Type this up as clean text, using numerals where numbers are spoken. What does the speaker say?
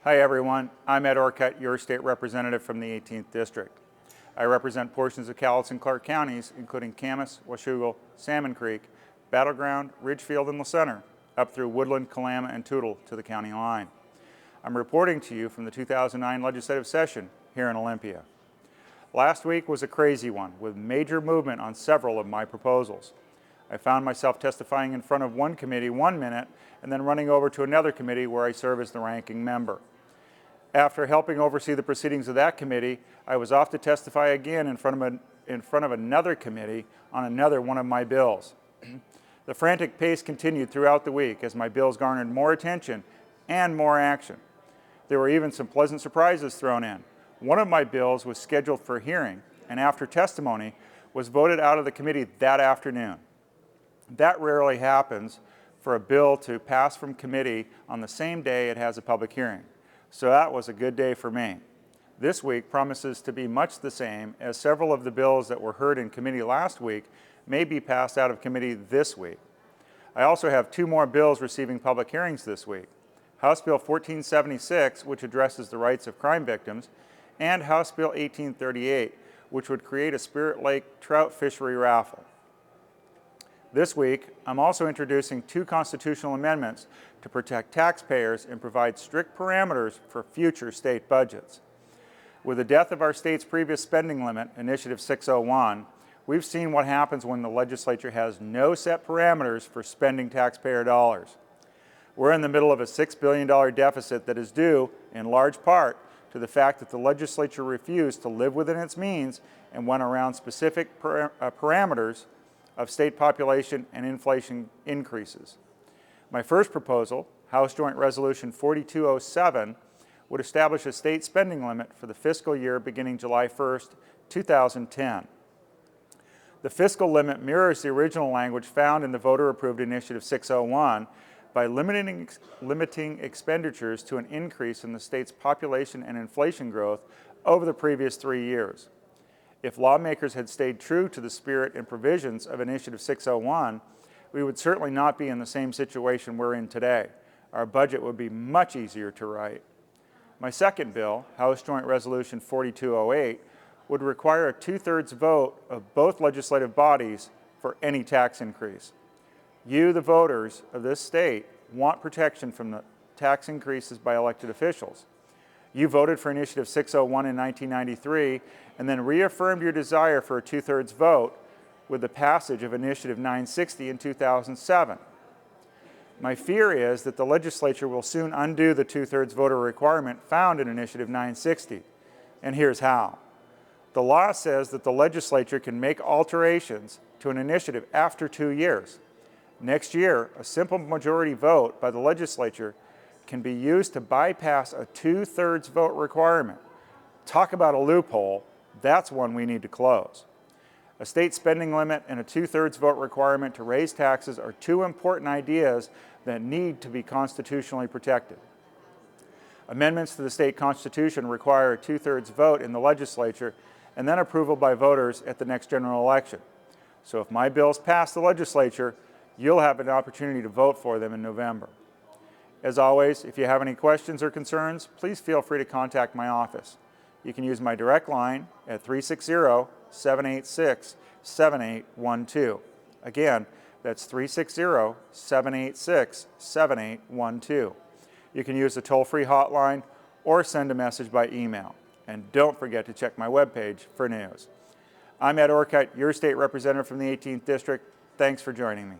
Hi everyone, I'm Ed Orcutt, your state representative from the 18th District. I represent portions of Cowlitz and Clark counties, including Camas, Washougal, Salmon Creek, Battleground, Ridgefield, and La Center, up through Woodland, Kalama, and Toutle to the county line. I'm reporting to you from the 2009 legislative session here in Olympia. Last week was a crazy one, with major movement on several of my proposals. I found myself testifying in front of one committee 1 minute and then running over to another committee where I serve as the ranking member. After helping oversee the proceedings of that committee, I was off to testify again in front of another committee on another one of my bills. The frantic pace continued throughout the week as my bills garnered more attention and more action. There were even some pleasant surprises thrown in. One of my bills was scheduled for hearing, and after testimony, was voted out of the committee that afternoon. That rarely happens for a bill to pass from committee on the same day it has a public hearing. So that was a good day for me. This week promises to be much the same, as several of the bills that were heard in committee last week may be passed out of committee this week. I also have 2 more bills receiving public hearings this week. House Bill 1476, which addresses the rights of crime victims, and House Bill 1838, which would create a Spirit Lake trout fishery raffle. This week, I'm also introducing 2 constitutional amendments to protect taxpayers and provide strict parameters for future state budgets. With the death of our state's previous spending limit, Initiative 601, we've seen what happens when the legislature has no set parameters for spending taxpayer dollars. We're in the middle of a $6 billion deficit that is due, in large part, to the fact that the legislature refused to live within its means and went around specific parameters of state population and inflation increases. My first proposal, House Joint Resolution 4207, would establish a state spending limit for the fiscal year beginning July 1st, 2010. The fiscal limit mirrors the original language found in the voter-approved Initiative 601 by limiting expenditures to an increase in the state's population and inflation growth over the previous 3 years. If lawmakers had stayed true to the spirit and provisions of Initiative 601, we would certainly not be in the same situation we're in today. Our budget would be much easier to write. My second bill, House Joint Resolution 4208, would require a 2/3 vote of both legislative bodies for any tax increase. You, the voters of this state, want protection from the tax increases by elected officials. You voted for Initiative 601 in 1993 and then reaffirmed your desire for a 2/3 vote with the passage of Initiative 960 in 2007. My fear is that the legislature will soon undo the 2/3 voter requirement found in Initiative 960, and here's how. The law says that the legislature can make alterations to an initiative after 2 years. Next year, a simple majority vote by the legislature can be used to bypass a 2/3 vote requirement. Talk about a loophole, that's one we need to close. A state spending limit and a 2/3 vote requirement to raise taxes are 2 important ideas that need to be constitutionally protected. Amendments to the state constitution require a 2/3 vote in the legislature and then approval by voters at the next general election. So if my bills pass the legislature, you'll have an opportunity to vote for them in November. As always, if you have any questions or concerns, please feel free to contact my office. You can use my direct line at 360-786-7812. Again, that's 360-786-7812. You can use the toll-free hotline or send a message by email. And don't forget to check my webpage for news. I'm Ed Orcutt, your state representative from the 18th District. Thanks for joining me.